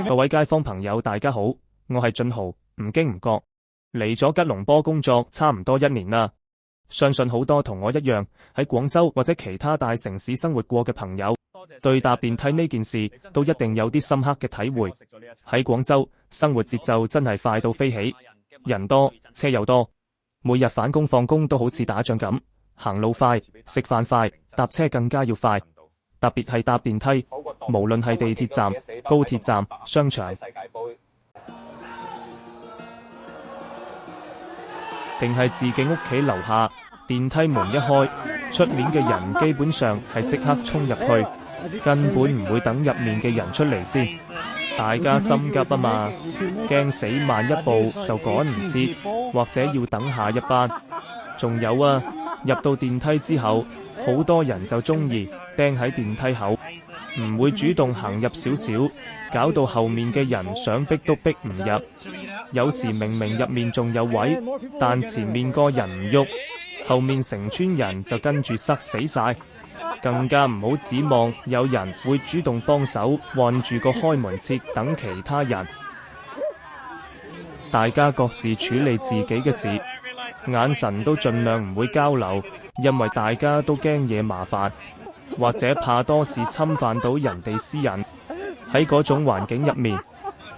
各位街坊朋友大家好，我係俊豪。唔經唔覺嚟咗吉隆坡工作差唔多1年啦，相信好多同我一樣喺廣州或者其他大城市生活過嘅朋友，對搭電梯呢件事都一定有啲深刻嘅體會。喺廣州生活節奏真係快到飛起，人多車又多，每日返工放工都好似打仗咁，行路快，食飯快，搭車更加要快。特別係搭電梯，無論係地鐵站、高鐵站、商場，定係自己屋企樓下，電梯門一開，出面嘅人基本上係即刻衝入去，根本唔會等入面嘅人出嚟先。大家心急啊嘛，驚死慢一步就趕唔切，或者要等下一班。仲有啊，入到電梯之後，好多人就中意釘喺電梯口，唔會主動行入少少，搞到後面嘅人想逼都逼唔入。有時明明入面仲有位，但前面個人唔喐，後面成村人就跟住塞死晒。更加唔好指望有人會主動幫手按住個開門切等其他人。大家各自處理自己嘅事，眼神都盡量唔會交流，因為大家都驚嘢麻煩，或者怕多事侵犯到人哋私隱。喺嗰種環境入面，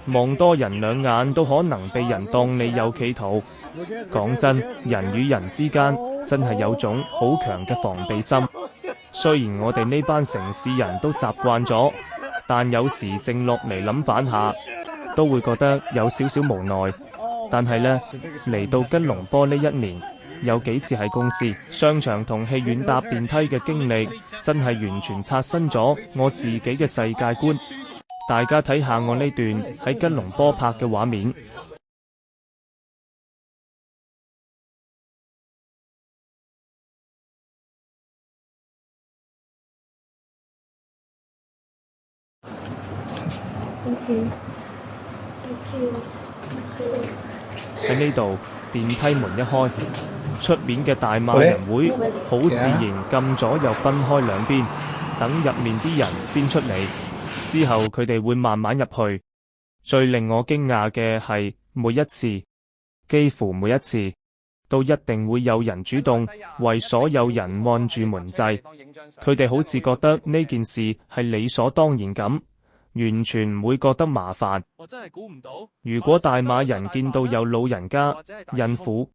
望多人兩眼都可能被人當你有企圖。講真，人與人之間真係有種好強嘅防備心。雖然我哋呢班城市人都習慣咗，但有時靜落嚟諗返下，都會覺得有少少無奈。但係呢，嚟到吉隆坡呢1年，有幾次喺公司、商場同戲院搭電梯嘅經歷，真係完全刷新咗我自己嘅世界觀。大家睇下我呢段喺吉隆坡拍嘅畫面。喺呢度，電梯門一開，出面嘅大馬人會好自然咁左右分開兩邊，等入面啲人先出嚟，之後佢哋會慢慢入去。最令我驚訝嘅係，幾乎每一次都一定會有人主動為所有人按住門掣，佢哋好似覺得呢件事係理所當然咁，完全唔會覺得麻煩。我真係估唔到，如果大馬人見到有老人家、孕婦、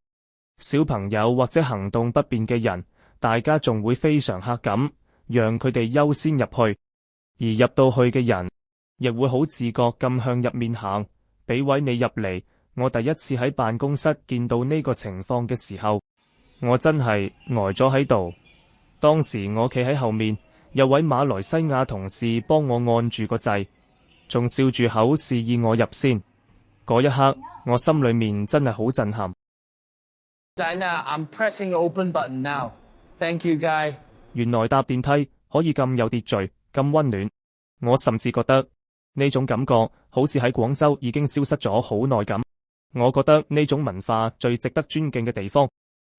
小朋友或者行動不便嘅人，大家仲會非常客咁，讓佢哋優先入去，而入到去嘅人亦會好自覺咁向入面行，俾位你入嚟。我第一次喺辦公室見到呢個情況嘅時候，我真係呆咗喺度。當時我企喺後面，有位馬來西亞同事幫我按住個掣，仲笑住口示意我入先。嗰一刻，我心裏面真係好震撼。I'm pressing the open button now. Thank you, guy. 原來搭電梯可以咁有秩序，咁溫暖。我甚至覺得呢種感覺好似喺廣州已經消失咗好耐咁。我覺得呢種文化最值得尊敬嘅地方，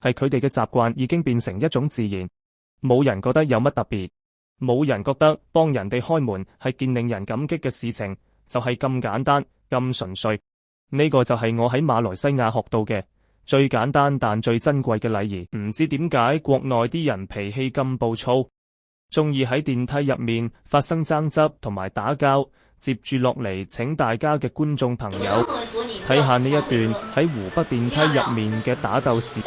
係佢哋嘅習慣已經變成一種自然，冇人覺得有乜特別，冇人覺得幫人哋開門係件令人感激嘅事情，就係咁簡單，咁純粹。呢個就係我喺馬來西亞學到嘅最簡單但最珍貴嘅禮儀。唔知點解國內啲人脾氣咁暴躁，中意喺電梯入面發生爭執同埋打交。接住落嚟，請大家嘅觀眾朋友睇下呢一段喺湖北電梯入面嘅打鬥事。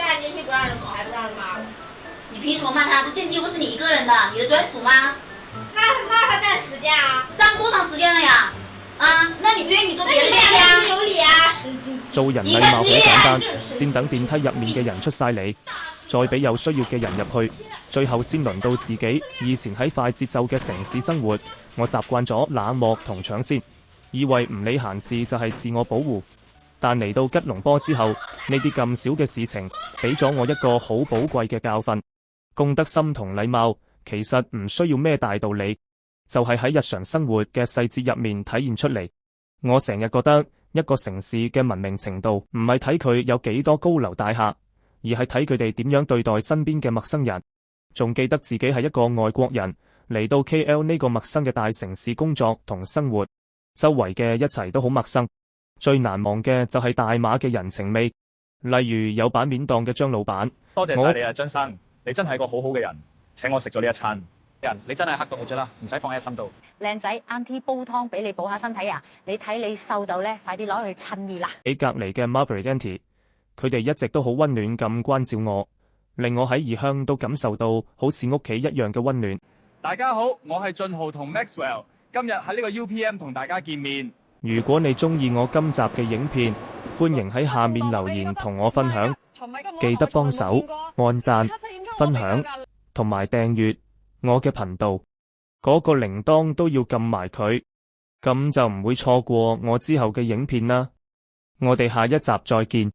你憑什麼罵他？這電梯不是你一個人的，你的專屬嗎？罵他幹時間啊？上多長時間了呀？啊，那你不願意做別的電梯啊？有理啊！做人禮貌好簡單，先等電梯入面嘅人出晒嚟，再俾有需要嘅人入去，最後先輪到自己。以前喺快節奏嘅城市生活，我習慣咗冷漠同搶先，以為唔理閒事就係自我保護。但嚟到吉隆坡之後，呢啲咁少嘅事情，俾咗我一個好寶貴嘅教訓。公德心同禮貌其實唔需要咩大道理，就係喺日常生活嘅細節入面體現出嚟。我成日覺得一個城市嘅文明程度唔係睇佢有幾多高樓大廈，而係睇佢哋點樣對待身邊嘅陌生人。仲記得自己係一個外國人，嚟到 KL 呢個陌生嘅大城市工作同生活，周圍嘅一切都好陌生。最難忘嘅就係大馬嘅人情味，例如有板面檔嘅張老闆。多謝晒你啊，張生，你真係個好好嘅人，請我食咗呢一餐。你真係黑到我啫啦，唔使放喺心度。靚仔 Auntie 煲湯俾你補下身體啊！你睇你瘦到咧，快啲攞去趁熱啦！喺隔離嘅 Margaret Auntie，佢哋一直都好溫暖咁關照我，令我喺異鄉都感受到好似屋企一樣嘅溫暖。大家好，我係俊豪同 Maxwell， 今日喺呢個 UPM 同大家見面。如果你中意我今集嘅影片，歡迎喺下面留言同我分享，記得幫手按讚、分享同埋訂閱我嘅頻道，嗰個鈴鐺都要撳埋佢，咁就唔會錯過我之後嘅影片啦。我哋下一集再見。